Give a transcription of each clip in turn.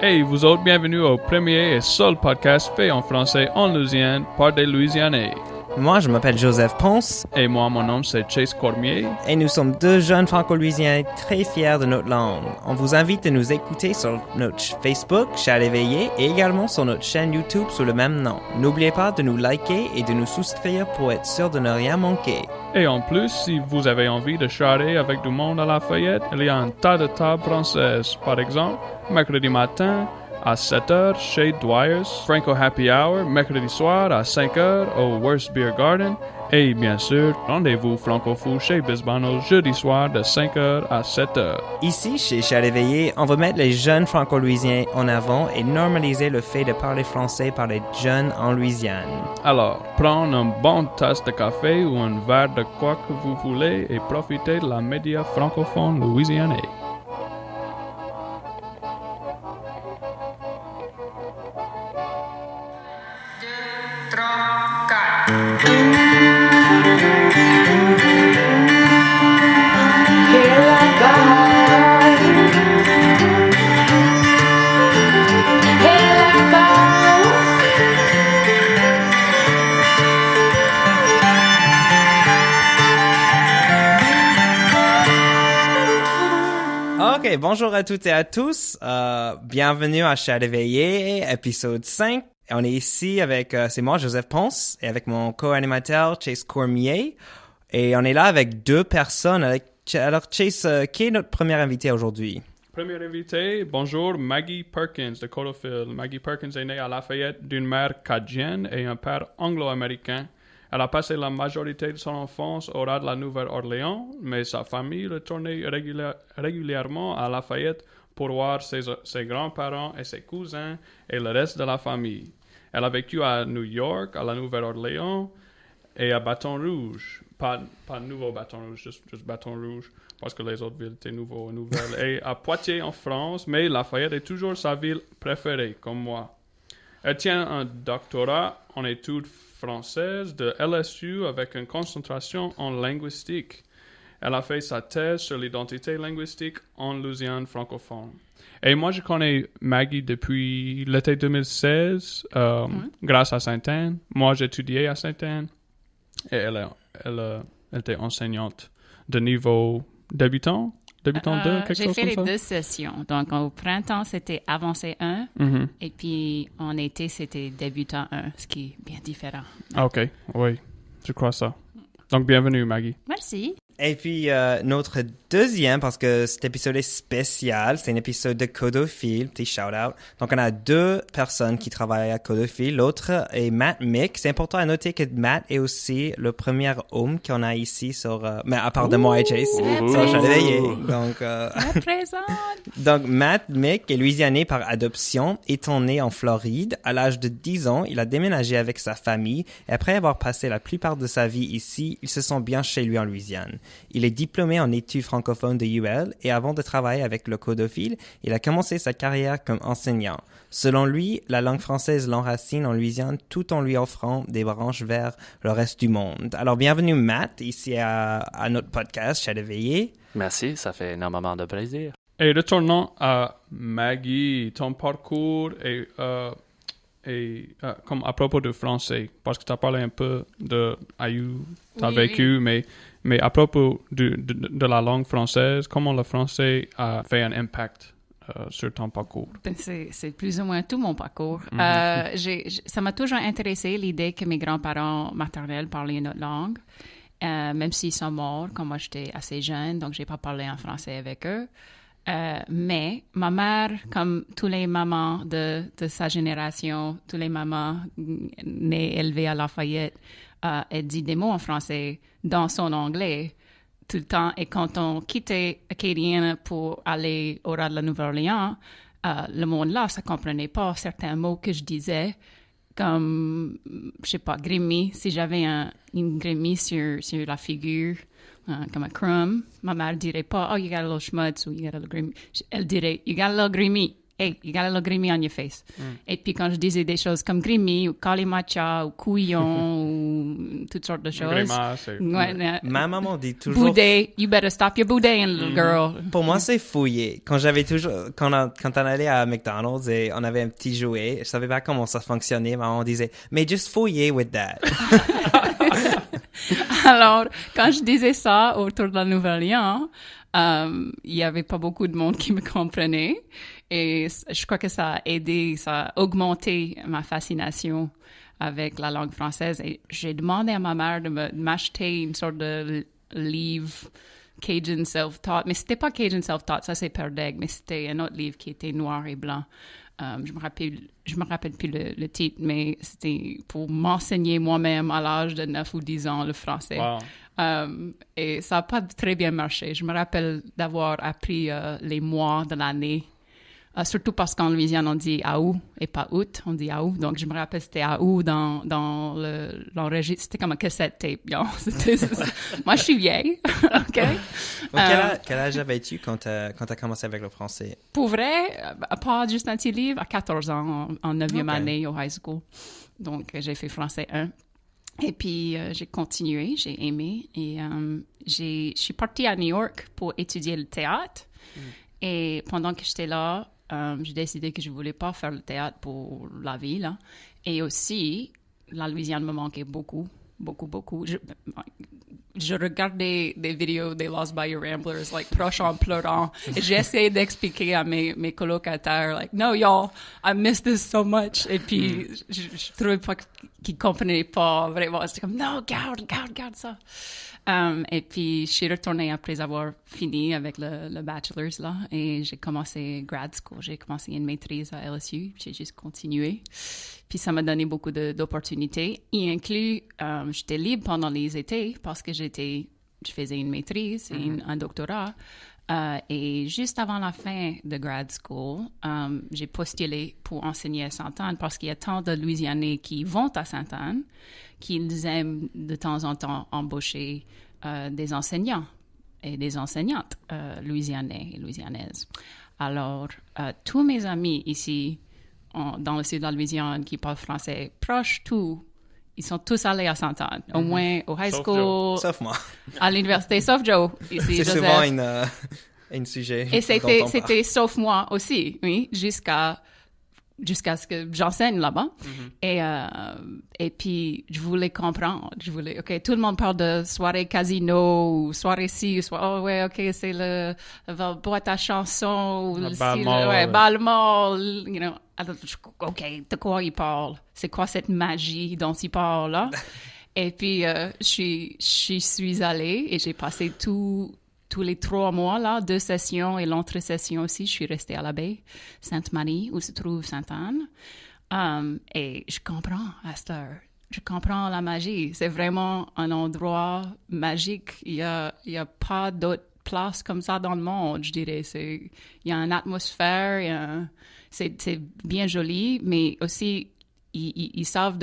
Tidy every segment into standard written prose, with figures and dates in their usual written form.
Hey, vous autres, bienvenue au premier et seul podcast fait en français en Louisiane par des Louisianais. Moi, je m'appelle Joseph Ponce. Et moi, mon nom, c'est Chase Cormier. Et nous sommes deux jeunes franco-louisiens très fiers de notre langue. On vous invite à nous écouter sur notre Facebook, Chat éveillé, et également sur notre chaîne YouTube sous le même nom. N'oubliez pas de nous liker et de nous souscrire pour être sûr de ne rien manquer. Et en plus, si vous avez envie de charrer avec du monde à Lafayette, il y a un tas de tables françaises. Par exemple, mercredi matin à 7h chez Dwyer's, Franco Happy Hour, mercredi soir à 5h au Worst Beer Garden, et bien sûr, rendez-vous franco-fou chez Bisbano jeudi soir de 5h à 7h. Ici, chez Chat éveillé, on va mettre les jeunes franco-louisiens en avant et normaliser le fait de parler français par les jeunes en Louisiane. Alors, prenez une bonne tasse de café ou un verre de quoi que vous voulez et profitez de la média francophone louisianaise. Ok, bonjour à toutes et à tous. Bienvenue à Chat éveillé, épisode 5. On est ici avec, c'est moi, Joseph Ponce, et avec mon co-animateur, Chase Cormier. Et on est là avec deux personnes. Alors, Chase, qui est notre premier invité aujourd'hui? Premier invité, bonjour, Maggie Perkins de Codophile. Maggie Perkins est née à Lafayette d'une mère cadienne et un père anglo-américain. Elle a passé la majorité de son enfance au ras de la Nouvelle-Orléans, mais sa famille retournait régulièrement à Lafayette pour voir ses grands-parents et ses cousins et le reste de la famille. Elle a vécu à New York, à la Nouvelle-Orléans et à Baton Rouge. Pas nouveau Baton Rouge, juste Baton Rouge, parce que les autres villes étaient nouvelles. Et à Poitiers en France, mais Lafayette est toujours sa ville préférée, comme moi. Elle tient un doctorat en études françaises de LSU avec une concentration en linguistique. Elle a fait sa thèse sur l'identité linguistique en Louisiane francophone. Et moi, je connais Maggie depuis l'été 2016, grâce à Sainte-Anne. Moi, j'étudiais à Sainte-Anne. Et elle était enseignante de niveau débutant 2, quelque chose comme ça? J'ai fait les deux sessions. Donc, au printemps, c'était avancé 1. Et puis, en été, c'était débutant 1, ce qui est bien différent. OK, oui, je crois ça. Donc, bienvenue, Maggie. Merci. Et puis, notre deuxième, parce que cet épisode est spécial, c'est un épisode de Codophile, petit shout-out. Donc, on a deux personnes qui travaillent à Codophile. L'autre est Matt Mick. C'est important à noter que Matt est aussi le premier homme qu'on a ici sur... mais à part de moi et Chase, sur Chat éveillé. Donc, donc, Matt Mick est louisianais par adoption, étant né en Floride. À l'âge de 10 ans, il a déménagé avec sa famille. Et après avoir passé la plupart de sa vie ici, il se sent bien chez lui en Louisiane. Il est diplômé en études francophones de UL et avant de travailler avec le Codophile, il a commencé sa carrière comme enseignant. Selon lui, la langue française l'enracine en Louisiane tout en lui offrant des branches vers le reste du monde. Alors, bienvenue Matt, ici à notre podcast Chat éveillé. Merci, ça fait énormément de plaisir. Et retournons à Maggie, ton parcours comme à propos du français, parce que tu as parlé un peu de Ayou, tu as vécu, mais à propos de la langue française, comment le français a fait un impact sur ton parcours? C'est plus ou moins tout mon parcours. Ça m'a toujours intéressé l'idée que mes grands-parents maternels parlaient une autre langue, même s'ils sont morts quand moi j'étais assez jeune, donc j'ai pas parlé en français avec eux. Mais ma mère, comme tous les mamans de sa génération, tous les mamans nées élevées à Lafayette, elle dit des mots en français dans son anglais tout le temps. Et quand on quittait Acadiana pour aller au ras de la Nouvelle-Orléans, le monde là, ça comprenait pas certains mots que je disais, comme, je sais pas, grémie. Si j'avais une grémie sur la figure, comme un crumb, ma mère dirait pas, oh, you got a little schmutz ou you got a little grimy. Elle dirait, you got a little grimy. hey, you got a little grimy on your face. Et puis quand je disais des choses comme grimy ou calimacha ou couillon ou toutes sortes de choses. Grimace. Ma maman dit toujours... Boudé, you better stop your boudin, little girl. Pour moi, c'est fouiller. Quand on allait à McDonald's et on avait un petit jouet, je savais pas comment ça fonctionnait. Maman disait, mais just fouiller with that. Alors, quand je disais ça autour de la Nouvelle-Orléans, il y avait pas beaucoup de monde qui me comprenait. Et je crois que ça a aidé, ça a augmenté ma fascination avec la langue française. Et j'ai demandé à ma mère de m'acheter une sorte de livre Cajun Self-Taught. Mais c'était pas Cajun Self-Taught, ça c'est Perdeg, mais c'était un autre livre qui était noir et blanc. Je me rappelle plus le titre, mais c'était pour m'enseigner moi-même à l'âge de 9 ou 10 ans le français. Wow. Et ça n'a pas très bien marché. Je me rappelle d'avoir appris les mois de l'année, surtout parce qu'en Louisiane, on dit août et pas août, on dit août. Donc, je me rappelle c'était août dans l'enregistrement. C'était comme un cassette tape. Moi, je suis vieille. OK? Quel âge avais-tu quand t'as commencé avec le français? Pour vrai, à part juste un petit livre, à 14 ans, en 9e année au high school. Donc, j'ai fait français 1. Et puis, j'ai continué, j'ai aimé. Et je suis partie à New York pour étudier le théâtre. Et pendant que j'étais là, j'ai décidé que je voulais pas faire le théâtre pour la vie, là. Et aussi, la Louisiane me manquait beaucoup. Je regardais des vidéos des Lost Bayou Ramblers, like, proches en pleurant. Et j'ai essayé d'expliquer à mes colocataires, like, no, y'all, I miss this so much. Et puis, je trouvais pas qu'ils comprenaient pas vraiment. C'était comme, no, garde ça. Et puis, je suis retournée après avoir fini avec le bachelor's, là, et j'ai commencé grad school. J'ai commencé une maîtrise à LSU, j'ai juste continué. Puis, ça m'a donné beaucoup d'opportunités, y inclus, j'étais libre pendant les étés parce que je faisais une maîtrise et un doctorat. Et juste avant la fin de grad school, j'ai postulé pour enseigner à Sainte-Anne parce qu'il y a tant de Louisianais qui vont à Sainte-Anne qu'ils aiment de temps en temps embaucher des enseignants et des enseignantes louisianais et louisianaises. Alors, tous mes amis ici, dans le sud de la Louisiane, qui parlent français proche, ils sont tous allés à Sainte-Anne, au moins au high school, Sauf moi. à l'université, sauf Joe. Ici, C'est souvent un sujet. Et c'était sauf moi aussi, oui, jusqu'à ce que j'enseigne là-bas. Et puis, je voulais comprendre. OK, tout le monde parle de soirée casino ou soirée ci, oh ouais, OK, c'est le boîte à chansons ou bal mall, you know. Alors, OK, de quoi il parle? C'est quoi cette magie dont il parle là? Et puis, je suis allée et j'ai passé tous les 3 mois, là, 2 sessions et l'entre-session aussi, je suis restée à la baie Sainte-Marie, où se trouve Sainte-Anne. Et je comprends à cette heure. Je comprends la magie. C'est vraiment un endroit magique. Il y a pas d'autre place comme ça dans le monde, je dirais. Il y a une atmosphère, c'est bien joli, mais aussi... Ils savent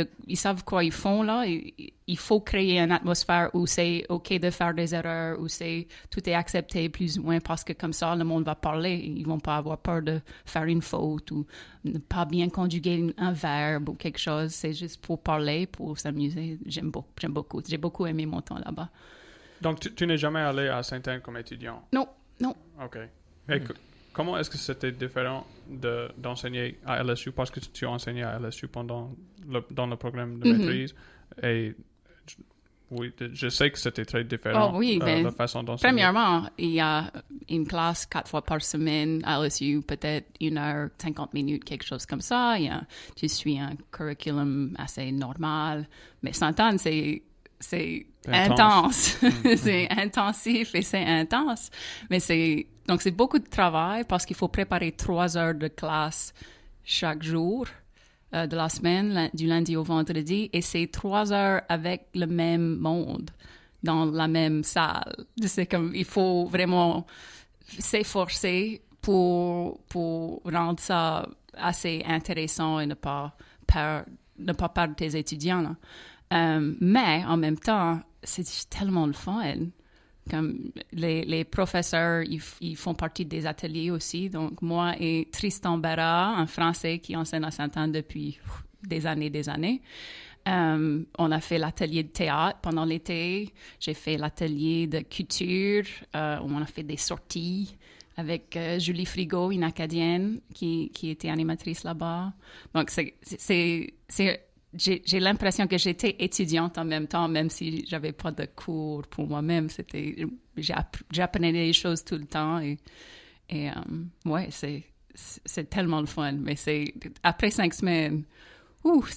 quoi ils font là. Il faut créer une atmosphère où c'est OK de faire des erreurs, où tout est accepté plus ou moins parce que comme ça, le monde va parler. Ils vont pas avoir peur de faire une faute ou ne pas bien conjuguer un verbe ou quelque chose. C'est juste pour parler, pour s'amuser. J'aime beaucoup. J'ai beaucoup aimé mon temps là-bas. Donc, tu n'es jamais allé à Sainte-Anne comme étudiant? Non. OK. Comment est-ce que c'était différent d'enseigner à LSU parce que tu as enseigné à LSU dans le programme de maîtrise et oui, je sais que c'était très différent la façon d'enseigner. Premièrement, il y a une classe 4 fois par semaine à LSU, peut-être 1h50, quelque chose comme ça. Je suis un curriculum assez normal, mais Sainte-Anne, c'est intense. C'est intensif et c'est intense. Mais donc c'est beaucoup de travail parce qu'il faut préparer 3 heures de classe chaque jour de la semaine, du lundi au vendredi. Et c'est 3 heures avec le même monde dans la même salle. C'est comme, il faut vraiment s'efforcer pour rendre ça assez intéressant et ne pas perdre tes étudiants, là. Mais en même temps, c'est tellement le fun Comme les professeurs, ils font partie des ateliers aussi. Donc, moi et Tristan Barra, un Français qui enseigne à Sainte-Anne depuis des années. On a fait l'atelier de théâtre pendant l'été. J'ai fait l'atelier de couture. On a fait des sorties avec Julie Frigo, une Acadienne qui était animatrice là-bas. Donc, j'ai l'impression que j'étais étudiante en même temps, même si j'avais pas de cours pour moi-même. J'apprenais des choses tout le temps et ouais, c'est tellement le fun. Mais après 5 semaines,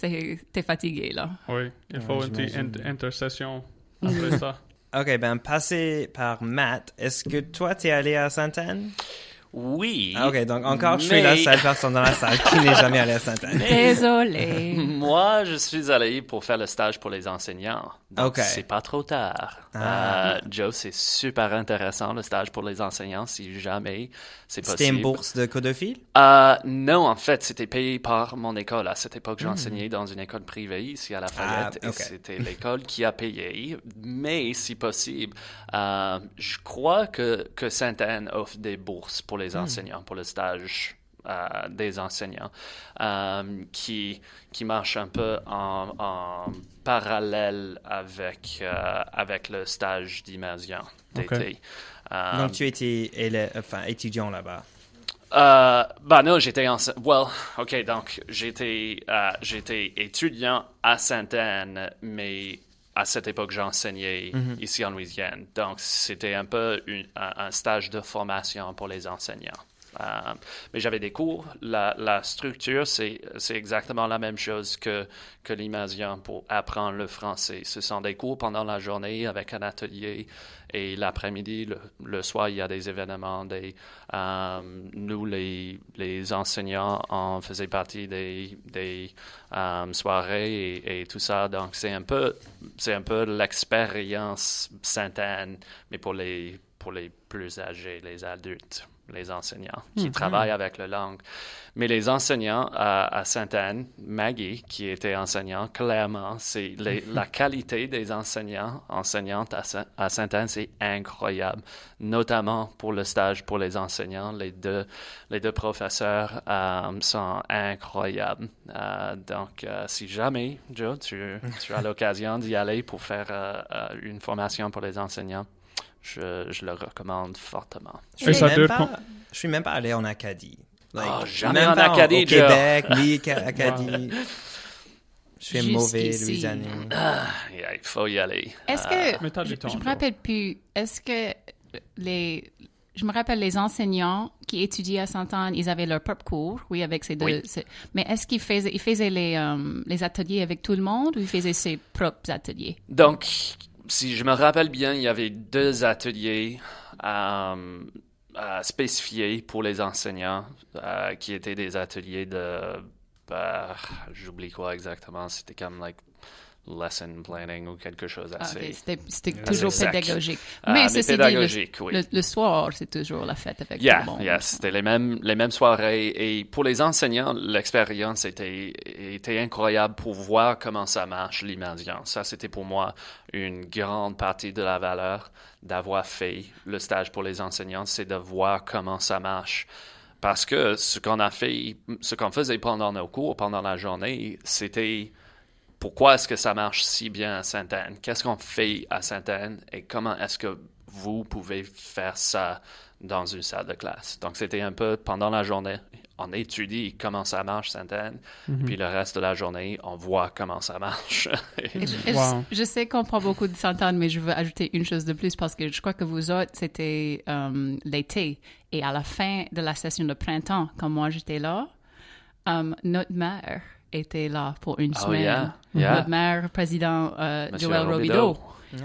t'es fatigué, là. Oui, il faut une petite intercession après ça. OK, ben, passé par Matt, est-ce que toi, t'es allé à Sainte-Anne? Oui. Ah, OK, donc encore, je suis la seule personne dans la salle qui n'est jamais allée à Sainte-Anne. Désolée. Moi, je suis allé pour faire le stage pour les enseignants. Donc, OK. c'est pas trop tard. Joe, c'est super intéressant, le stage pour les enseignants, si jamais c'est possible. C'était une bourse de Codophile? Non, en fait, c'était payé par mon école. À cette époque, j'enseignais dans une école privée ici à Lafayette. OK. Et c'était l'école qui a payé. Mais, si possible, je crois que Sainte-Anne offre des bourses pour les enseignants, pour le stage des enseignants, qui marche un peu en parallèle avec le stage d'immersion d'été. Donc, tu étais étudiant là-bas? Non, j'étais donc j'étais étudiant à Sainte-Anne, mais à cette époque, j'enseignais ici en Louisiane. Donc, c'était un peu un stage de formation pour les enseignants. Mais j'avais des cours. La structure, c'est exactement la même chose que l'immersion pour apprendre le français. Ce sont des cours pendant la journée avec un atelier et l'après-midi, le soir, il y a des événements. Nous, les enseignants, on faisait partie des soirées et tout ça. Donc, c'est un peu l'expérience Sainte-Anne, mais pour les plus âgés, les adultes, les enseignants qui travaillent avec la langue. Mais les enseignants à Sainte-Anne, Maggie, qui était enseignante, clairement, c'est la qualité des enseignantes à Sainte-Anne, c'est incroyable. Notamment pour le stage pour les enseignants, les deux professeurs sont incroyables. Donc, si jamais, Joe, tu as l'occasion d'y aller pour faire une formation pour les enseignants, je le recommande fortement. Je suis même pas allé en Acadie. Jamais même en pas Acadie, au Québec, ni Acadie. Je suis un mauvais Jusqu'ici. Louisianais. Il faut y aller. Est-ce que... Mais t'as du temps, je me toi. rappelle plus. Est-ce que je me rappelle les enseignants qui étudiaient à Sainte-Anne, ils avaient leur propre cours, oui, avec ces deux... Oui. Mais est-ce qu'ils faisaient les ateliers avec tout le monde ou ils faisaient ses propres ateliers? Donc, si je me rappelle bien, il y avait 2 ateliers spécifiés pour les enseignants qui étaient des ateliers de... j'oublie quoi exactement, c'était comme lesson planning ou quelque chose assez... Okay. C'était toujours sec. pédagogique. Mais ceci pédagogique, dit, oui. le soir, c'est toujours la fête avec tout le monde. C'était les mêmes soirées. Et pour les enseignants, l'expérience était incroyable pour voir comment ça marche, l'immersion. Ça, c'était pour moi une grande partie de la valeur d'avoir fait le stage pour les enseignants, c'est de voir comment ça marche. Parce que ce qu'on faisait pendant nos cours, pendant la journée, c'était... Pourquoi est-ce que ça marche si bien à Sainte-Anne? Qu'est-ce qu'on fait à Sainte-Anne et comment est-ce que vous pouvez faire ça dans une salle de classe? Donc, c'était un peu pendant la journée, on étudie comment ça marche Sainte-Anne, puis le reste de la journée, on voit comment ça marche. Wow. Je sais qu'on prend beaucoup de Sainte-Anne, mais je veux ajouter une chose de plus parce que je crois que vous autres, c'était l'été. Et à la fin de la session de printemps, quand moi j'étais là, notre maire était là pour une semaine. Yeah. Notre maire, président Monsieur Joël Robideau.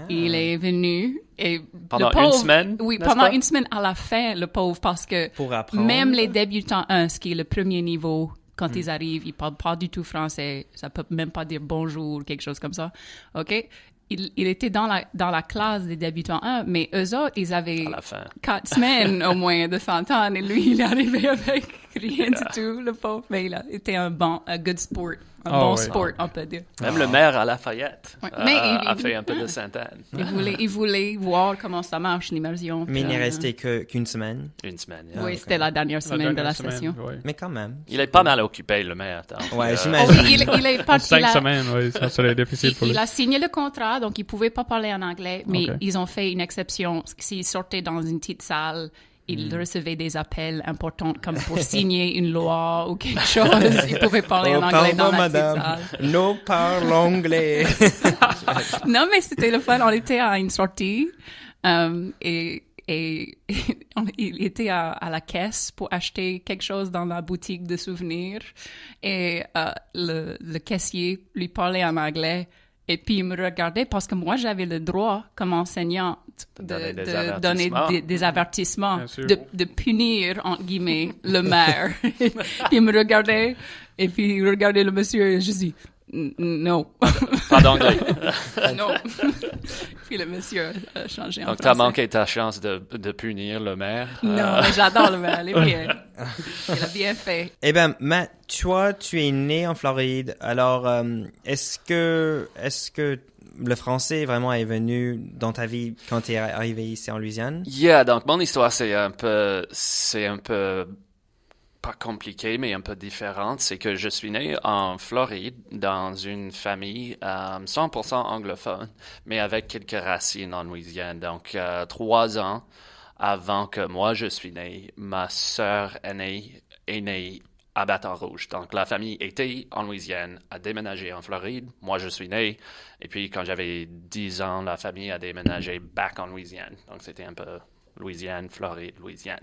Il est venu et pendant le pauvre, une semaine? Oui, n'est-ce pendant pas? une semaine à la fin, le pauvre, parce que Pour apprendre. même les débutants 1, ce qui est le premier niveau, quand ils arrivent, ils parlent pas du tout français, ça peut même pas dire bonjour, quelque chose comme ça, OK? Il était dans la classe des débutants 1, mais eux autres, ils avaient À la fin. 4 semaines au moins de Sainte-Anne, et lui, il est arrivé avec rien du tout, le pauvre, mais il était un good sport. un Ah, bon oui. sport, on peut dire. Même le maire à Lafayette Ouais. Mais a fait un peu de Sainte-Anne. Il voulait voir comment ça marche, l'immersion. Mais il puis, n'est resté qu'une semaine. Une semaine. Oui, c'était la dernière semaine de la dernière session. semaine, ouais. Mais quand même. Il est pas mal occupé, le maire. Donc, Ouais, Oh, j'imagine. il est En parti 5 là. semaines, oui, ça serait difficile pour lui. Il a signé le contrat, donc il pouvait pas parler en anglais, mais Ok. ils ont fait une exception. S'il sortait dans une petite salle, il recevait des appels importants comme pour signer une loi ou quelque chose. Il pouvait parler en anglais dans la petite salle. Nous parlons anglais. Non, mais c'était le fun. On était à une sortie et il était à la caisse pour acheter quelque chose dans la boutique de souvenirs et le caissier lui parlait en anglais et puis il me regardait parce que moi j'avais le droit comme enseignante Donner des de donner avertissements. des avertissements, Bien sûr. de punir entre guillemets le maire. Puis il me regardait et puis il regardait le monsieur et je dis non. Pas d'anglais. Non. Puis le monsieur a changé en Donc, français. t'as manqué ta chance de punir le maire. Non, mais j'adore le maire, il est bien. Il a bien fait. Eh ben, Matt, toi, tu es né en Floride. Alors, est-ce que le français vraiment est venu dans ta vie quand tu es arrivé ici en Louisiane? Yeah, donc mon histoire, c'est un peu pas compliqué, mais un peu différente. C'est que je suis né en Floride dans une famille 100% anglophone, mais avec quelques racines en Louisiane. Donc, 3 ans avant que moi je suis né, ma sœur aînée est née à Baton-Rouge. Donc, la famille était en Louisiane, a déménagé en Floride. Moi, je suis né. Et puis, quand j'avais 10 ans, la famille a déménagé back en Louisiane. Donc, c'était un peu Louisiane, Floride, Louisiane.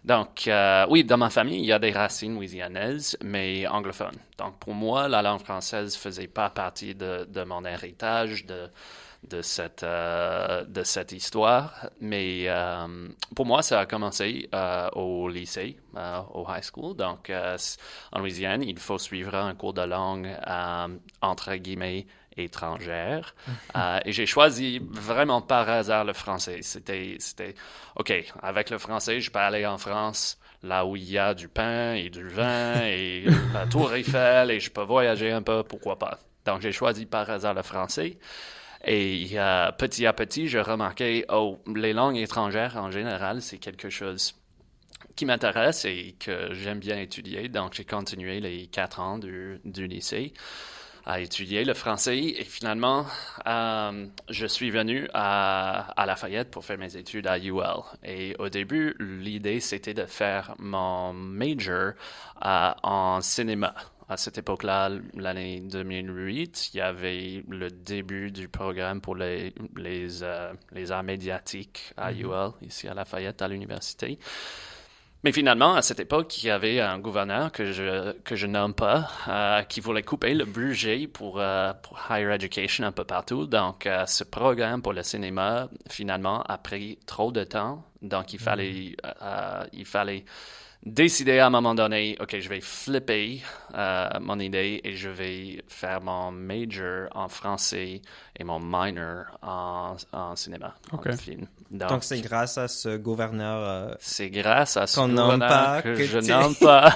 Donc, oui, dans ma famille, il y a des racines louisianaises, mais anglophones. Donc, pour moi, la langue française faisait pas partie de mon héritage, de cette histoire. Mais pour moi, ça a commencé au lycée, au high school. Donc, en Louisiane, il faut suivre un cours de langue, entre guillemets, étrangère. Et j'ai choisi vraiment par hasard le français. C'était, OK, avec le français, je peux aller en France, là où il y a du pain et du vin et la Tour Eiffel, et je peux voyager un peu, pourquoi pas. Donc, j'ai choisi par hasard le français. Et petit à petit, j'ai remarqué, les langues étrangères en général, c'est quelque chose qui m'intéresse et que j'aime bien étudier. Donc, j'ai continué les 4 ans du lycée à étudier le français. Et finalement, je suis venu à Lafayette pour faire mes études à UL. Et au début, l'idée, c'était de faire mon major en cinéma. À cette époque-là, l'année 2008, il y avait le début du programme pour les arts médiatiques à UL, ici à Lafayette, à l'université. Mais finalement, à cette époque, il y avait un gouverneur que je nomme pas, qui voulait couper le budget pour higher education un peu partout. Donc, ce programme pour le cinéma, finalement, a pris trop de temps. Donc, il fallait décider à un moment donné, OK, je vais flipper mon idée et je vais faire mon major en français et mon minor en cinéma, OK. en film. Donc, c'est grâce à ce gouverneur c'est grâce à ce qu'on nomme gouverneur pas, que que je tu- nomme pas.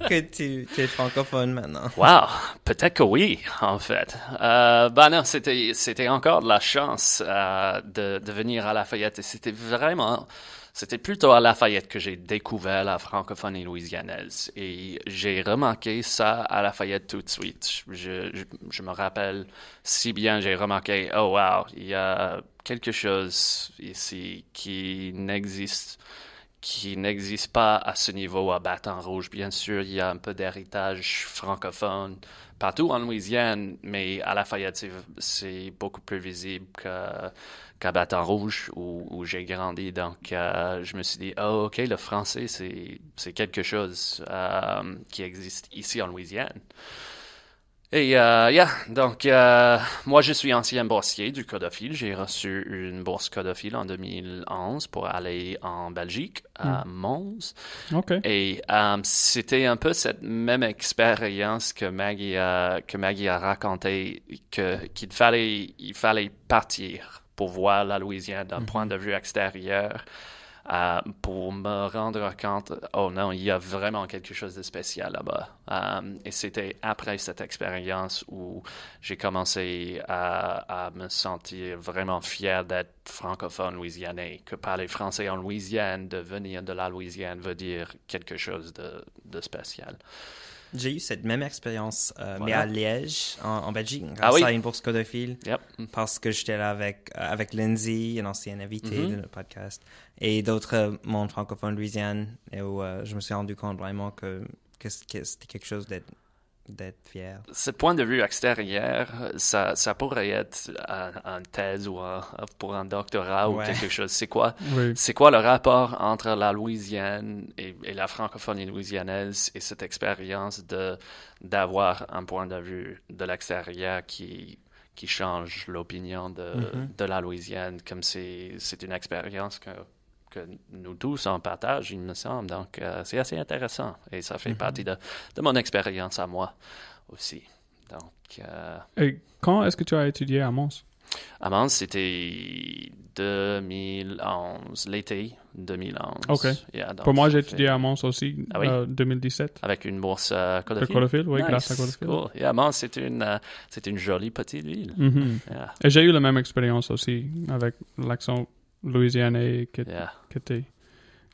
que tu es francophone maintenant. Wow, peut-être que oui, en fait. Non, c'était encore de la chance de venir à Lafayette et c'était plutôt à Lafayette que j'ai découvert la francophonie louisianaise. Et j'ai remarqué ça à Lafayette tout de suite. Je me rappelle si bien, j'ai remarqué, oh wow, il y a quelque chose ici qui n'existe pas à ce niveau à Baton-Rouge. Bien sûr, il y a un peu d'héritage francophone partout en Louisiane, mais à Lafayette, c'est beaucoup plus visible qu'à Baton-Rouge, où j'ai grandi. Donc, je me suis dit, oh, OK, le français, c'est quelque chose qui existe ici en Louisiane. Et donc moi je suis ancien boursier du Codophile. J'ai reçu une bourse Codophile en 2011 pour aller en Belgique à Mons. OK. Et c'était un peu cette même expérience que Maggie a raconté, qu'il fallait partir pour voir la Louisiane d'un point de vue extérieur. pour me rendre compte, oh non, il y a vraiment quelque chose de spécial là-bas. Et c'était après cette expérience où j'ai commencé à me sentir vraiment fier d'être francophone louisianais, que parler français en Louisiane, de venir de la Louisiane veut dire quelque chose de spécial. J'ai eu cette même expérience, mais Voilà. à Liège, en Belgique, grâce à une bourse Codophile, Yep. parce que j'étais là avec Lindsay, une ancienne invitée de notre podcast, et d'autres mondes francophones louisianes, et où je me suis rendu compte vraiment que c'était quelque chose d'être fier. Ce point de vue extérieur, ça pourrait être un thèse ou pour un doctorat ou Ouais. quelque chose. C'est quoi Oui. le rapport entre la Louisiane et la francophonie louisianaise et cette expérience d'avoir un point de vue de l'extérieur qui change l'opinion de la Louisiane, comme c'est une expérience que nous tous en partage, il me semble. Donc, c'est assez intéressant et ça fait partie de mon expérience à moi aussi. Donc, Et quand est-ce que tu as étudié à Mons? à Mons, c'était 2011, l'été 2011. OK. Yeah, donc Pour moi, j'ai ça fait- étudié à Mons aussi, Ah oui? 2017. Avec une bourse De Codophile. Codophile, oui, Nice. grâce à Codophile. Cool. Yeah, Mons, c'est une jolie petite ville. Mhm. Yeah. Et j'ai eu la même expérience aussi avec l'accent louisianais qui Yeah.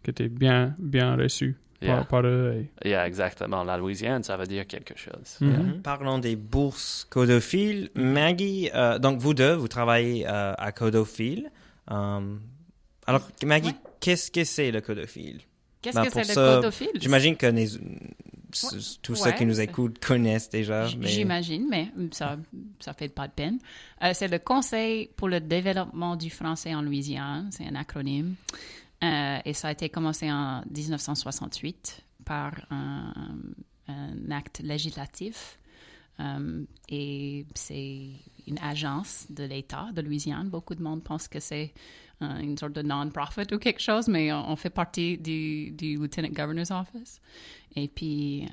était bien reçu Yeah. par eux. Yeah, exactement. La Louisiane, ça veut dire quelque chose. Mhm. Yeah. Parlons des bourses Codophile. Maggie, donc vous deux, vous travaillez à Codophile. Alors, Maggie, Ouais. qu'est-ce que c'est le Codophile? Qu'est-ce Ben, que pour c'est ça, le codophile? J'imagine que tous ceux Ouais. qui nous écoutent connaissent déjà. Mais... J'imagine, mais ça fait pas de peine. C'est le Conseil pour le développement du français en Louisiane. C'est un acronyme. Et ça a été commencé en 1968 par un acte législatif. Et c'est une agence de l'État de Louisiane. Beaucoup de monde pense que c'est une sorte de non-profit ou quelque chose, mais on fait partie du Lieutenant Governor's Office. Et puis,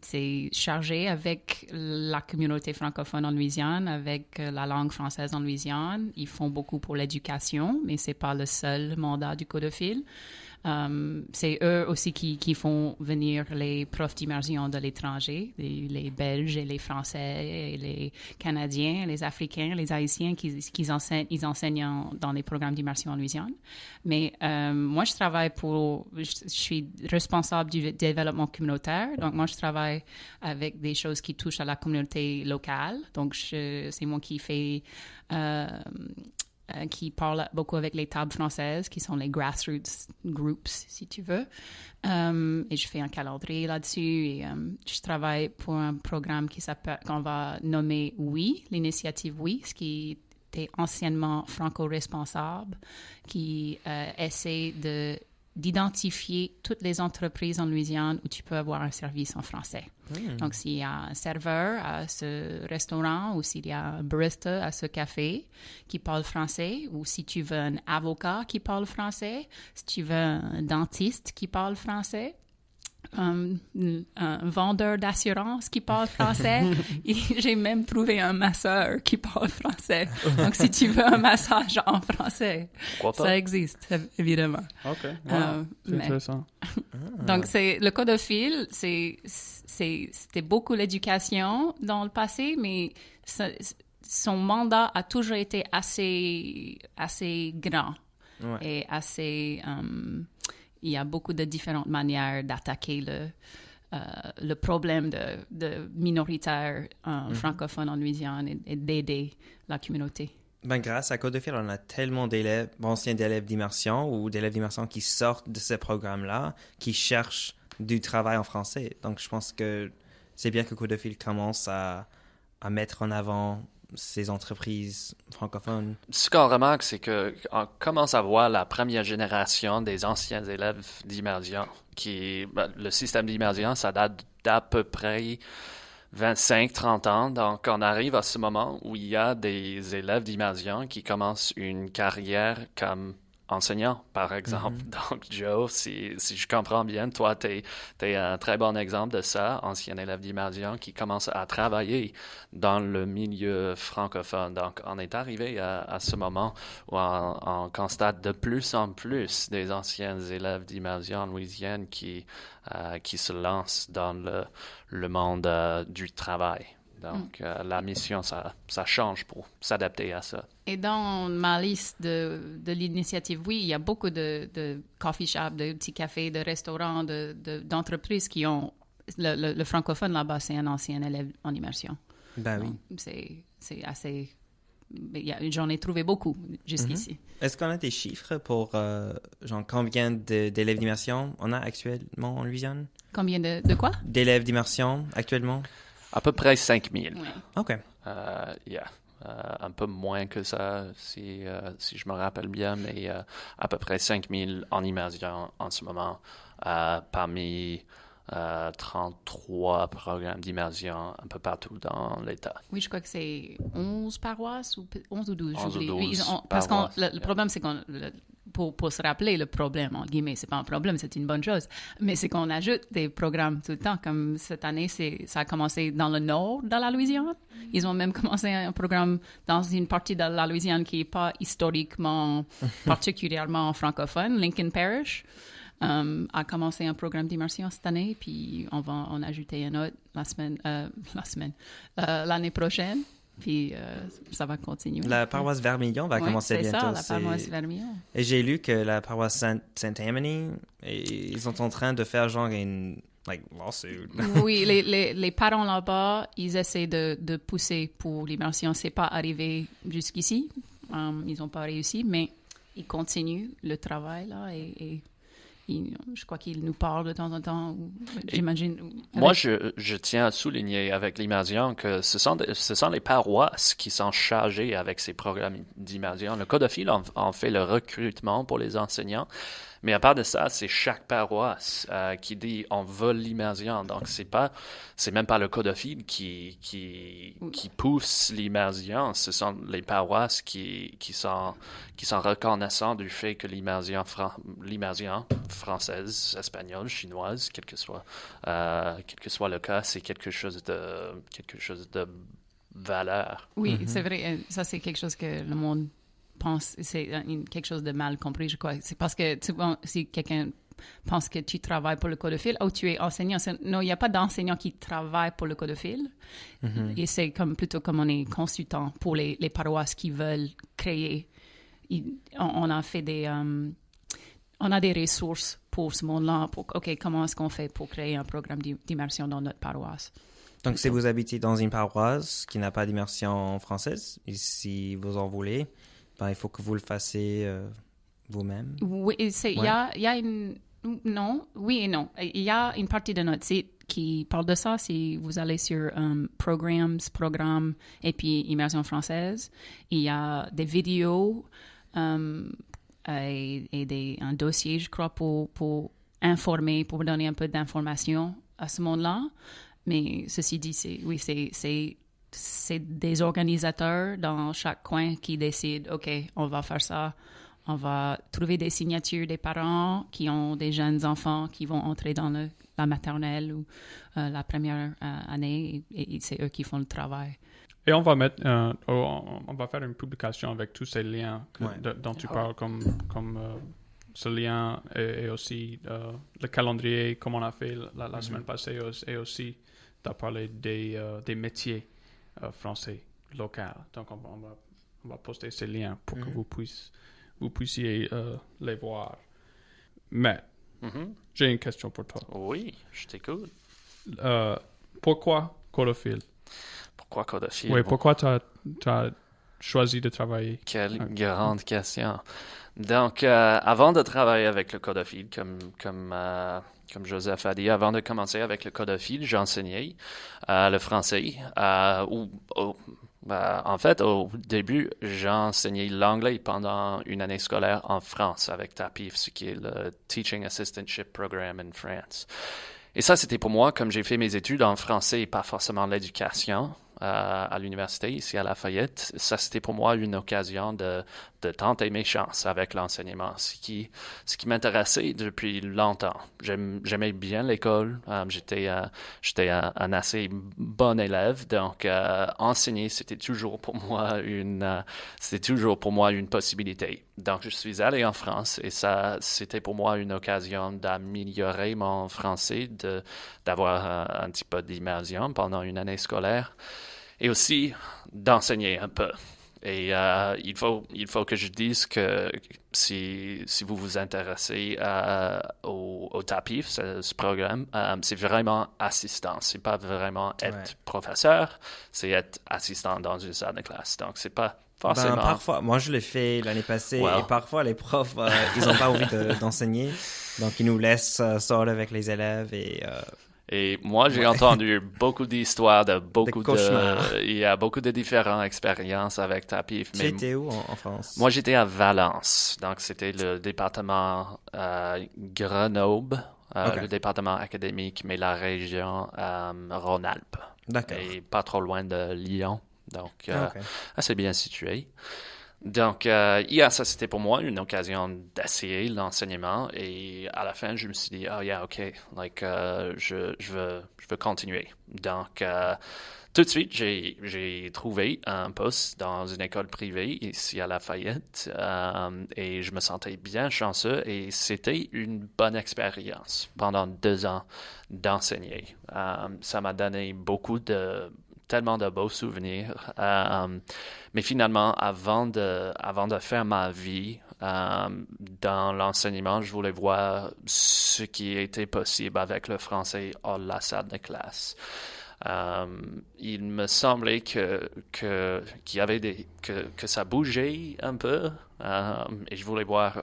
c'est chargé avec la communauté francophone en Louisiane, avec la langue française en Louisiane. Ils font beaucoup pour l'éducation, mais c'est pas le seul mandat du Codophile. C'est eux aussi qui font venir les profs d'immersion de l'étranger, les Belges et les Français et les Canadiens, les Africains, les Haïtiens ils enseignent dans les programmes d'immersion en Louisiane. Mais moi, je suis responsable du développement communautaire. Donc, moi, je travaille avec des choses qui touchent à la communauté locale. Donc, c'est moi qui fais... qui parle beaucoup avec les tables françaises, qui sont les grassroots groups, si tu veux. Et je fais un calendrier là-dessus. Et je travaille pour un programme qu'on va nommer Oui, l'initiative Oui, ce qui était anciennement franco-responsable, qui essaie d'identifier toutes les entreprises en Louisiane où tu peux avoir un service en français. Donc, s'il y a un serveur à ce restaurant ou s'il y a un barista à ce café qui parle français, ou si tu veux un avocat qui parle français, si tu veux un dentiste qui parle français, un vendeur d'assurance qui parle français. Et j'ai même trouvé un masseur qui parle français. Donc, si tu veux un massage en français, Pourquoi pas? ça existe, évidemment. OK. Wow. C'est Mais- intéressant. Donc, le Codophile, c'était beaucoup l'éducation dans le passé, mais son mandat a toujours été assez grand Ouais. et assez... il y a beaucoup de différentes manières d'attaquer le problème de minoritaires francophones en Louisiane et d'aider la communauté. Ben, grâce à Codophile, on a tellement anciens d'élèves d'immersion ou d'élèves d'immersion qui sortent de ce programme-là, qui cherchent du travail en français. Donc, je pense que c'est bien que Codophile commence à mettre en avant ces entreprises francophones. Ce qu'on remarque, c'est qu'on commence à voir la première génération des anciens élèves d'immersion. Le système d'immersion, ça date d'à peu près 25-30 ans. Donc, on arrive à ce moment où il y a des élèves d'immersion qui commencent une carrière comme enseignant, par exemple. Donc, Joe, si je comprends bien, toi, t'es un très bon exemple de ça, ancien élève d'immersion qui commence à travailler dans le milieu francophone. Donc, on est arrivé à ce moment où on constate de plus en plus des anciens élèves d'immersion en Louisiane qui se lancent dans le monde du travail. Donc, la mission, ça change pour s'adapter à ça. Et dans ma liste de l'initiative, oui, il y a beaucoup de coffee shops, de petits cafés, de restaurants, d'entreprises qui ont... Le francophone là-bas, c'est un ancien élève en immersion. Ben oui. Donc, c'est assez... J'en ai trouvé beaucoup jusqu'ici. Est-ce qu'on a des chiffres pour combien d'élèves d'immersion on a actuellement en Louisiane? Combien de quoi? D'élèves d'immersion actuellement? À peu près 5 000. Ouais. OK. Un peu moins que ça, si je me rappelle bien, mais à peu près 5 000 en immersion en ce moment, parmi 33 programmes d'immersion un peu partout dans l'État. Oui, je crois que c'est 11 paroisses, ou 11 ou 12, 11 ou 12 oui, parce que le problème, c'est qu'on... Pour se rappeler le problème, en guillemets, c'est pas un problème, c'est une bonne chose, mais c'est qu'on ajoute des programmes tout le temps, comme cette année, ça a commencé dans le nord de la Louisiane. Ils ont même commencé un programme dans une partie de la Louisiane qui n'est pas historiquement particulièrement francophone, Lincoln Parish. A commencé un programme d'immersion cette année, puis on va en ajouter un autre l'année prochaine. Puis ça va continuer. La paroisse Vermillon va commencer bientôt. C'est ça, la paroisse Vermillon. Et j'ai lu que la paroisse Saint-Tammany, ils sont en train de faire genre une lawsuit. Oui, les parents là-bas, ils essaient de pousser pour l'immersion. C'est pas arrivé jusqu'ici. Ils n'ont pas réussi, mais ils continuent le travail là et je crois qu'il nous parle de temps en temps, j'imagine. Moi, je tiens à souligner avec l'immersion que ce sont les paroisses qui sont chargées avec ces programmes d'immersion. Le Codophile en fait le recrutement pour les enseignants, mais à part de ça, c'est chaque paroisse qui dit on veut l'immersion. Donc, c'est même pas le Codophile qui pousse l'immersion. Ce sont les paroisses qui sont reconnaissants du fait que l'immersion française, espagnole, chinoise, quel que soit le cas, c'est quelque chose de valeur. Oui, c'est vrai. Ça, c'est quelque chose que le monde pense, c'est quelque chose de mal compris, je crois. C'est parce que si quelqu'un pense que tu travailles pour le Codophile ou tu es enseignant, non, il n'y a pas d'enseignant qui travaille pour le Codophile. Et c'est plutôt comme on est consultant pour les paroisses qui veulent créer. On a fait on a des ressources pour ce monde-là. OK, comment est-ce qu'on fait pour créer un programme d'immersion dans notre paroisse? Donc, si vous habitez dans une paroisse qui n'a pas d'immersion française, et si vous en voulez, il faut que vous le fassiez vous-même. Oui, il y a une... Non, oui et non. Il y a une partie de notre site qui parle de ça. Si vous allez sur programmes, et puis immersion française, il y a des vidéos et un dossier, je crois, pour informer, pour donner un peu d'informations à ce monde-là. Mais ceci dit, c'est des organisateurs dans chaque coin qui décident, OK, on va faire ça. On va trouver des signatures des parents qui ont des jeunes enfants qui vont entrer dans la maternelle ou la première année et c'est eux qui font le travail. Et on va on va faire une publication avec tous ces liens dont tu parles, comme ce lien et aussi le calendrier, comme on a fait la semaine passée, et aussi tu as parlé des métiers français locaux. Donc on va poster ces liens pour que vous puissiez les voir. Mais j'ai une question pour toi. Oui, je t'écoute. Pourquoi Codophile? Pourquoi Codophile? Oui, pourquoi tu as choisi de travailler? Quelle grande question. Donc, avant de travailler avec le Codophile, comme Joseph a dit, avant de commencer avec le Codophile, j'enseignais le français. En fait, au début, j'enseignais l'anglais pendant une année scolaire en France avec TAPIF, ce qui est le Teaching Assistantship Program in France. Et ça, c'était pour moi, comme j'ai fait mes études en français et pas forcément l'éducation à l'université ici à Lafayette, ça, c'était pour moi une occasion de tenter mes chances avec l'enseignement, ce qui m'intéressait depuis longtemps. J'aimais bien l'école, j'étais un assez bon élève, donc enseigner, c'était toujours pour moi une possibilité. Donc, je suis allé en France et ça, c'était pour moi une occasion d'améliorer mon français, d'avoir un petit peu d'immersion pendant une année scolaire et aussi d'enseigner un peu. Et il faut que je dise que si vous vous intéressez au TAPIF, ce programme, c'est vraiment assistant. C'est pas vraiment être professeur, c'est être assistant dans une salle de classe. Donc, c'est pas forcément... parfois, moi je l'ai fait l'année passée et parfois les profs, ils n'ont pas envie d'enseigner. Donc, ils nous laissent sortir avec les élèves Et moi, j'ai entendu beaucoup d'histoires il y a beaucoup de différentes expériences avec TAPIF. Tu étais où en France? Moi, j'étais à Valence. Donc, c'était le département Grenoble, le département académique, mais la région Rhône-Alpes. D'accord. Et pas trop loin de Lyon. Donc, assez bien situé. Donc, ça, c'était pour moi une occasion d'essayer l'enseignement. Et à la fin, je me suis dit, je veux continuer. Donc, tout de suite, j'ai trouvé un poste dans une école privée ici à Lafayette. Et je me sentais bien chanceux. Et c'était une bonne expérience pendant 2 ans d'enseigner. Ça m'a donné tellement de beaux souvenirs. Mais finalement, avant de faire ma vie dans l'enseignement, je voulais voir ce qui était possible avec le français hors la salle de classe. Il me semblait que ça bougeait un peu et je voulais voir,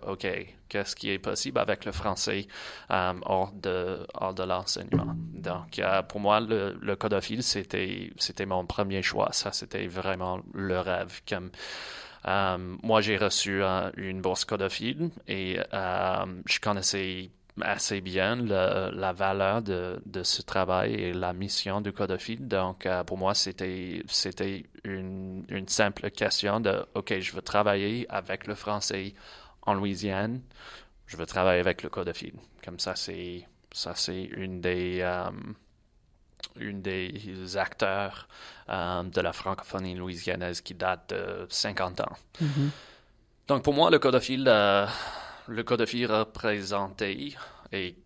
qu'est-ce qui est possible avec le français hors de l'enseignement. Donc, pour moi, le codophile, c'était mon premier choix. Ça, c'était vraiment le rêve. Moi, j'ai reçu une bourse codophile et je connaissais assez bien la valeur de ce travail et la mission du codophile. Donc, pour moi, c'était une simple question de, je veux travailler avec le français en Louisiane, je veux travailler avec le codophile. Comme ça, c'est une des acteurs de la francophonie louisianaise qui date de 50 ans. Mm-hmm. Donc, pour moi, le codophile représentait et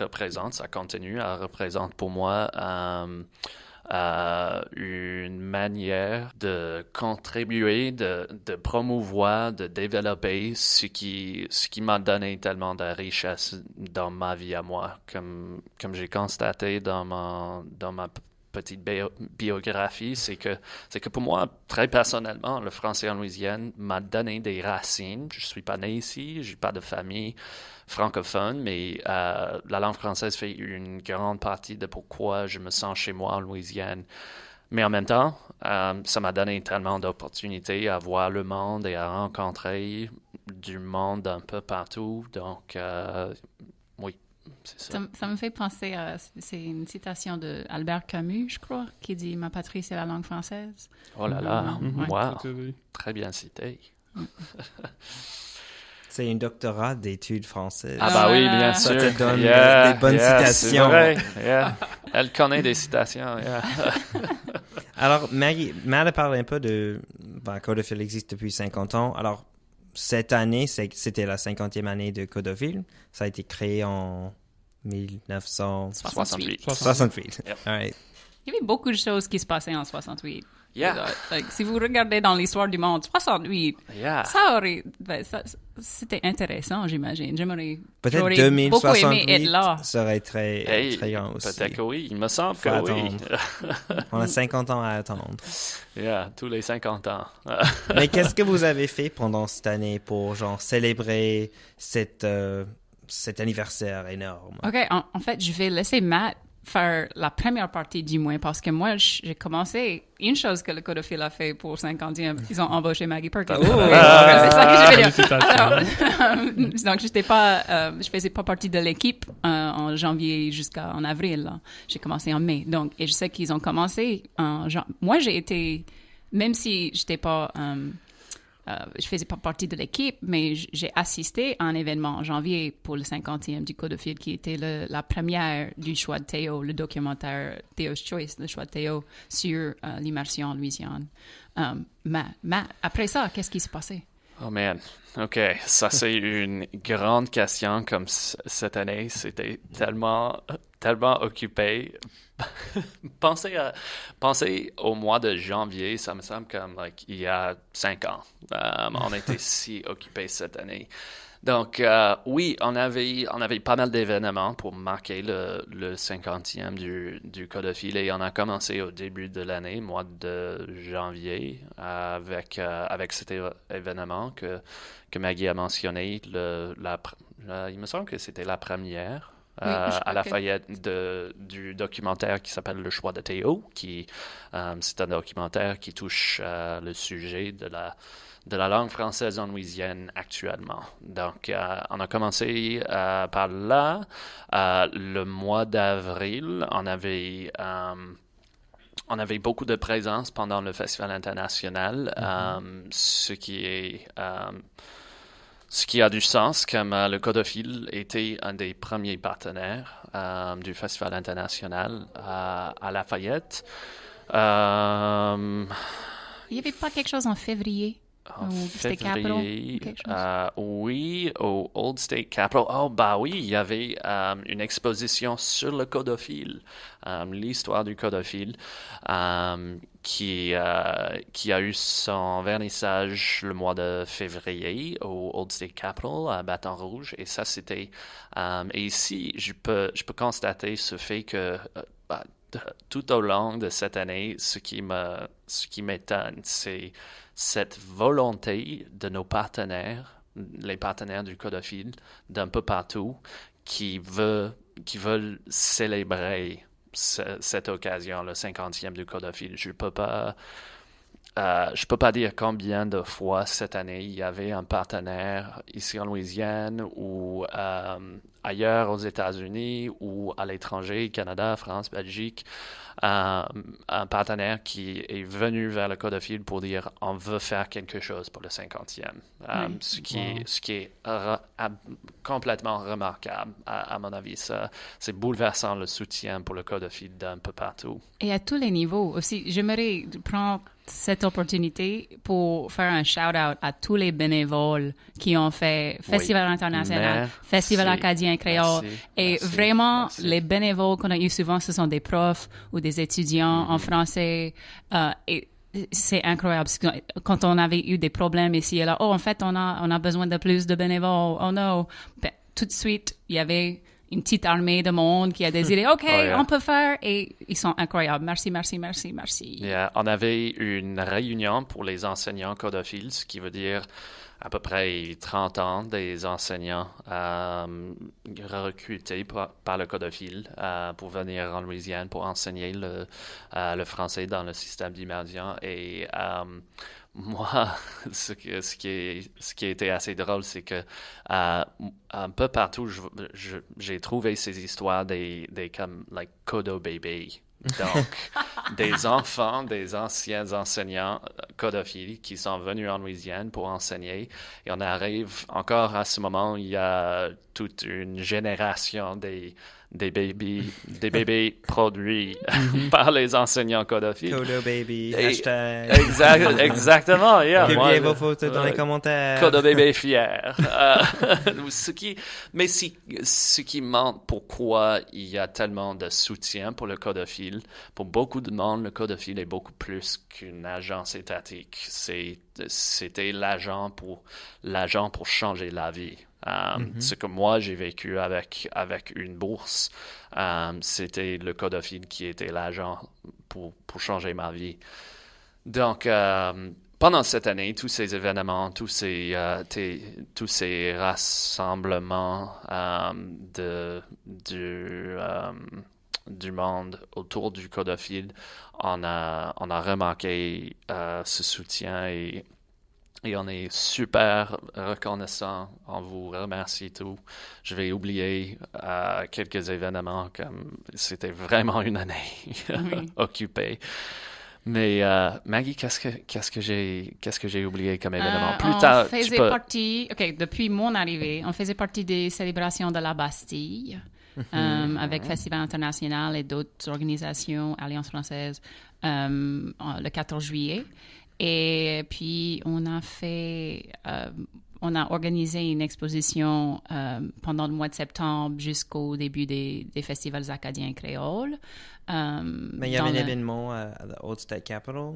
représente, ça continue à représenter pour moi une manière de contribuer, de promouvoir, de développer ce qui m'a donné tellement de richesse dans ma vie à moi. Comme j'ai constaté dans ma petite biographie, c'est que pour moi, très personnellement, le français en Louisiane m'a donné des racines. Je suis pas né ici, j'ai pas de famille francophone, mais la langue française fait une grande partie de pourquoi je me sens chez moi en Louisiane. Mais en même temps, ça m'a donné tellement d'opportunités à voir le monde et à rencontrer du monde un peu partout. Donc, oui. Ça me fait penser à... C'est une citation de Albert Camus, je crois, qui dit « Ma patrie, c'est la langue française ». Oh là là, wow, très bien cité. C'est un doctorat d'études françaises. Ah bah oui, bien sûr. Ça te donne des bonnes citations. C'est vrai. Elle connaît des citations. Alors, Matt a parlé un peu de... Codophile existe depuis 50 ans. Alors, cette année, c'était la 50e année de Codophile. Ça a été créé en 1968. 68. Yep. All right. Il y avait beaucoup de choses qui se passaient en 68. Yeah. Si vous regardez dans l'histoire du monde, 68, ça aurait... c'était intéressant, j'imagine. Peut-être 2068, ça aurait été très grand aussi. Peut-être que oui, il me semble que oui. On a 50 ans à attendre. Tous les 50 ans. Mais qu'est-ce que vous avez fait pendant cette année pour célébrer cet anniversaire énorme? OK, en fait, je vais laisser Matt faire la première partie du moins, parce que moi, j'ai commencé une chose que le codophile a fait pour 50e, ils ont embauché Maggie Perkins. C'est ça que je vais dire. Alors, donc, je faisais pas partie de l'équipe en janvier jusqu'en avril. Là. J'ai commencé en mai. Donc, et je sais qu'ils ont commencé en moi, j'ai été, même si j'étais pas je faisais pas partie de l'équipe, mais j'ai assisté à un événement en janvier pour le 50e du Codophile, qui était la première du choix de Théo, le documentaire Théo's Choice, le choix de Théo sur l'immersion en Louisiane. Après ça, qu'est-ce qui s'est passé? Oh man, OK. Ça, c'est une grande question comme cette année. C'était tellement occupé. Pensez au mois de janvier, ça me semble comme il y a 5 ans. On était si occupés cette année. Donc, oui, on avait pas mal d'événements pour marquer le 50e du Codophile et on a commencé au début de l'année, mois de janvier, avec cet événement que Maggie a mentionné. Il me semble que c'était la première. Oui, à Lafayette du documentaire qui s'appelle Le choix de Théo, c'est un documentaire qui touche le sujet de la langue française en Louisiane actuellement. Donc, on a commencé par là. Le mois d'avril, on avait beaucoup de présence pendant le Festival international, ce qui a du sens, comme le Codophile était un des premiers partenaires du Festival international à Lafayette. Il n'y avait pas quelque chose en février? En State février, Capitol, oui, au Old State Capitol. Oh, bah oui, il y avait une exposition sur le Codophile, l'histoire du Codophile, qui a eu son vernissage le mois de février au Old State Capitol à Baton Rouge. Et ça, c'était... et ici, je peux constater ce fait que... tout au long de cette année, ce qui m'étonne, c'est cette volonté de nos partenaires, les partenaires du Codophile, d'un peu partout, qui veulent célébrer cette occasion, le 50e du Codophile. Je peux pas dire combien de fois cette année il y avait un partenaire ici en Louisiane ou ailleurs aux États-Unis ou à l'étranger, Canada, France, Belgique, un partenaire qui est venu vers le Codophile pour dire on veut faire quelque chose pour le 50e. Ce qui est complètement remarquable à mon avis. C'est bouleversant le soutien pour le Codophile d'un peu partout. Et à tous les niveaux aussi. J'aimerais prendre cette opportunité pour faire un shout-out à tous les bénévoles qui ont fait Festival international, Festival acadien créole. Vraiment, les bénévoles qu'on a eu souvent, ce sont des profs ou des étudiants en français. Et c'est incroyable. Quand on avait eu des problèmes ici et là, en fait, on a besoin de plus de bénévoles. Oh non. Tout de suite, il y avait une petite armée de monde qui a décidé, OK, on peut faire, et ils sont incroyables. Merci. Yeah. On avait une réunion pour les enseignants Codophiles, ce qui veut dire à peu près 30 ans des enseignants recrutés par le Codophile pour venir en Louisiane pour enseigner le français dans le système d'immersion. Et moi, ce qui a été assez drôle, c'est que un peu partout, j'ai trouvé ces histoires des comme like Codo Baby. Donc, des enfants, des anciens enseignants codophiles qui sont venus en Louisiane pour enseigner. Et on arrive encore à ce moment où il y a toute une génération des bébés produits par les enseignants codophiles. Codo Baby, hashtag. Exactement, yeah. Publiez vos photos dans les commentaires. Codo Bébé fier. Ce qui montre pourquoi il y a tellement de soutien pour le codophile. Pour beaucoup de monde, le codophile est beaucoup plus qu'une agence étatique. C'était l'agent pour changer la vie. Ce que moi j'ai vécu avec une bourse, c'était le codophile qui était l'agent pour changer ma vie. Donc pendant cette année, tous ces événements, tous ces rassemblements du monde autour du codophile, on a remarqué ce soutien et on est super reconnaissant. On vous remercie tout. Je vais oublier quelques événements comme c'était vraiment une année occupée. Mais Maggie, qu'est-ce que j'ai oublié comme événement? Plus On tard, faisait partie, depuis mon arrivée, on faisait partie des célébrations de la Bastille avec Festival International et d'autres organisations, Alliance française, le 14 juillet. Et puis, on a organisé une exposition pendant le mois de septembre jusqu'au début des festivals acadiens créoles. Mais il y avait un événement à la Old State Capitol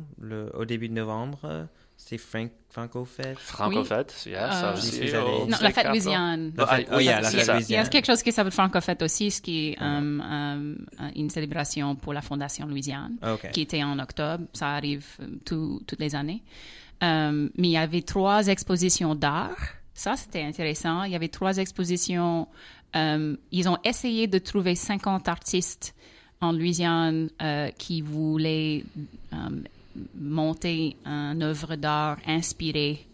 au début de novembre. C'est Franco-Fête. Franco-Fête, ça aussi. Non, la fête Louisiane. La fête Louisiane. Il y a quelque chose qui s'appelle Franco-Fête aussi, ce qui est une célébration pour la Fondation Louisiane, qui était en octobre. Ça arrive toutes les années. Mais il y avait 3 expositions d'art. Ça, c'était intéressant. Il y avait 3 expositions. Ils ont essayé de trouver 50 artistes en Louisiane qui voulaient monter une œuvre d'art inspirée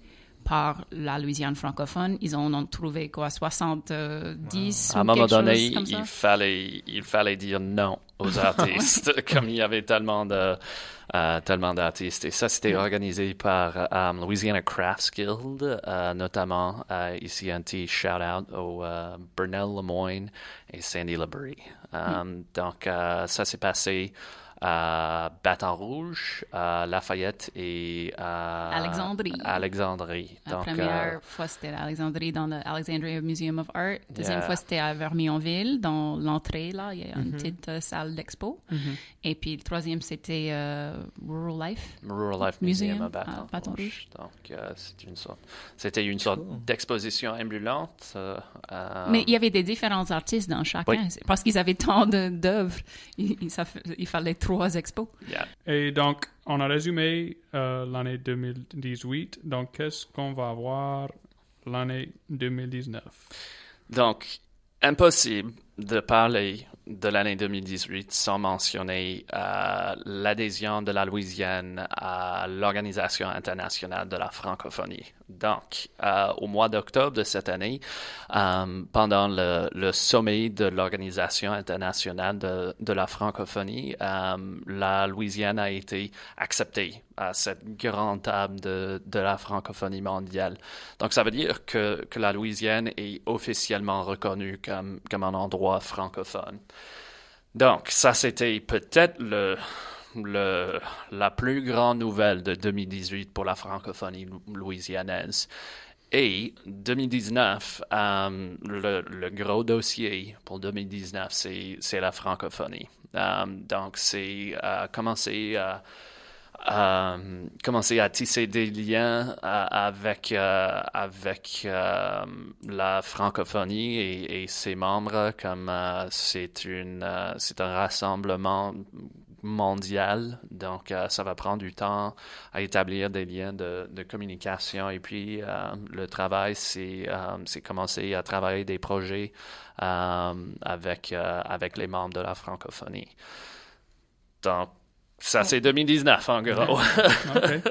par la Louisiane francophone. Ils en ont trouvé 70 À un moment donné, il fallait dire non aux artistes, comme il y avait tellement d'artistes. Et ça, c'était organisé par Louisiana Crafts Guild, notamment ici un petit shout-out au Burnell Lemoyne et Sandy Labrie. Donc, ça s'est passé à Baton Rouge, à Lafayette et à Alexandrie. La première fois, c'était à Alexandrie, dans le Alexandria Museum of Art. Deuxième fois, c'était à Vermionville, dans l'entrée, là. Il y a une petite salle d'expo. Et puis, le troisième, c'était Rural Life Museum à Baton Rouge. Donc, c'était une sorte d'exposition ambulante. Mais il y avait des différents artistes dans chacun. Parce qu'ils avaient tant d'œuvres. Il fallait 3 expos. Yeah. Et donc, on a résumé l'année 2018. Donc, qu'est-ce qu'on va avoir l'année 2019? Donc, impossible de parler de l'année 2018 sans mentionner l'adhésion de la Louisiane à l'Organisation internationale de la francophonie. Donc, au mois d'octobre de cette année, pendant le sommet de l'Organisation internationale de la francophonie, la Louisiane a été acceptée à cette grande table de la francophonie mondiale. Donc, ça veut dire que la Louisiane est officiellement reconnue comme un endroit francophone. Donc, ça, c'était peut-être la plus grande nouvelle de 2018 pour la francophonie louisianaise. Et 2019, le gros dossier pour 2019, c'est la francophonie. Donc, c'est commencer à tisser des liens avec la francophonie et ses membres, comme c'est un rassemblement mondial, donc ça va prendre du temps à établir des liens de communication, et puis le travail, c'est commencer à travailler des projets avec les membres de la francophonie. Donc, ça, c'est 2019, en gros. Okay.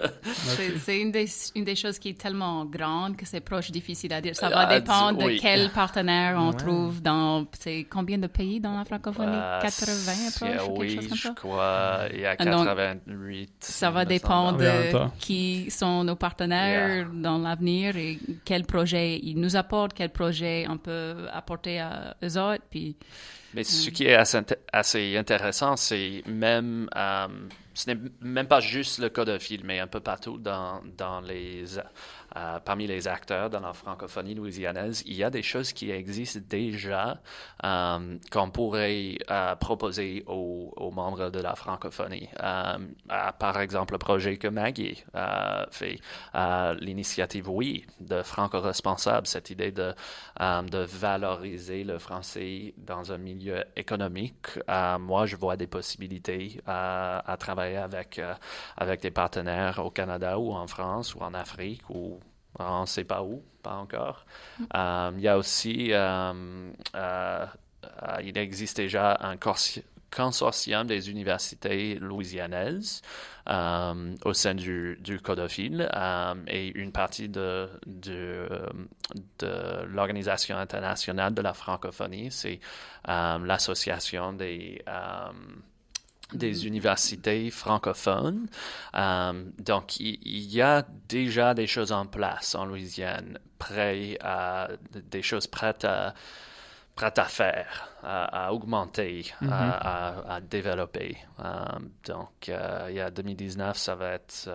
C'est une des choses qui est tellement grande que c'est proche difficile à dire. Ça va dépendre de quel partenaire on trouve dans... C'est combien de pays dans la francophonie? 80 proches ou quelque chose comme ça? Oui, je crois. Il y a 88. Ça va dépendre de qui sont nos partenaires dans l'avenir et quel projet ils nous apportent, quel projet on peut apporter à eux autres, puis... Mais ce qui est assez intéressant, c'est même, ce n'est même pas juste le codophile, mais un peu partout parmi les acteurs dans la francophonie louisianaise, il y a des choses qui existent déjà qu'on pourrait proposer aux membres de la francophonie. Par exemple, le projet que Maggie fait, l'initiative Oui de Franco-Responsable, cette idée de valoriser le français dans un milieu économique. Moi, je vois des possibilités à travailler avec des partenaires au Canada ou en France ou en Afrique ou on ne sait pas où, pas encore. Il y a aussi, il existe déjà un consortium des universités louisianaises au sein du codophile et une partie de l'Organisation internationale de la francophonie, c'est l'association des des universités francophones. Donc, il y a déjà des choses en place en Louisiane, des choses prêtes à faire, à augmenter, à développer. Donc, il y a 2019, ça va être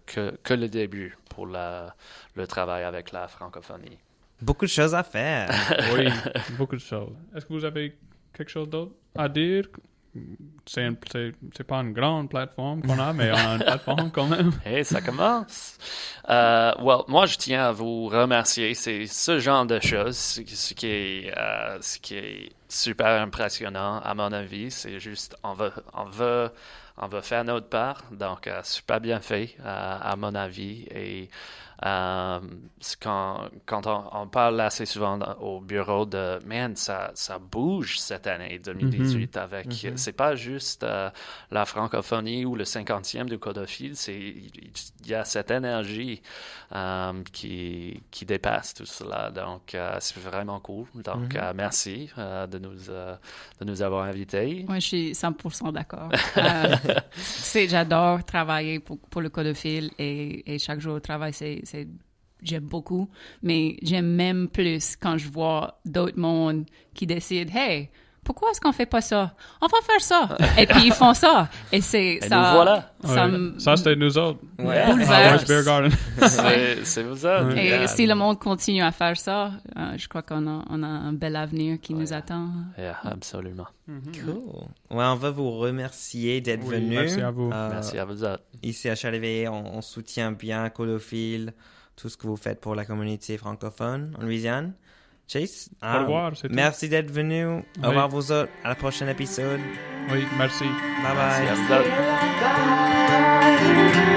que le début pour le travail avec la francophonie. Beaucoup de choses à faire. Oui, beaucoup de choses. Est-ce que vous avez quelque chose d'autre à dire? C'est pas une grande plateforme qu'on a, mais on a une plateforme quand même. Hey, ça commence. Moi, je tiens à vous remercier. C'est ce genre de choses, ce qui est super impressionnant à mon avis. C'est juste, on veut faire notre part. Donc, super bien fait à mon avis. Et quand on parle assez souvent au bureau de man, ça bouge cette année 2018 avec c'est pas juste la francophonie ou le 50e du Codophile, il y a cette énergie qui dépasse tout cela. Donc c'est vraiment cool. Donc merci de nous avoir invités. Moi, je suis 100% d'accord. J'adore travailler pour le Codophile et chaque jour au travail, j'aime beaucoup, mais j'aime même plus quand je vois d'autres mondes qui décident, hey, pourquoi est-ce qu'on fait pas ça? On va faire ça. Et puis ils font ça. Et nous voilà. Ça, c'était nous autres. Ouais. West Bear Garden. c'est vous autres. Et si le monde continue à faire ça, je crois qu'on a un bel avenir qui nous attend. Yeah, absolument. Cool. Ouais, on va vous remercier d'être venu. Merci à vous. Merci à vous autres. Ici à Charlevoix, on soutient bien Codophile, tout ce que vous faites pour la communauté francophone en Louisiane. Chase, Au revoir, c'est tout. merci d'être venu. Au revoir vous autres. À la prochaine épisode. Oui, merci. Bye bye. Merci à vous autres.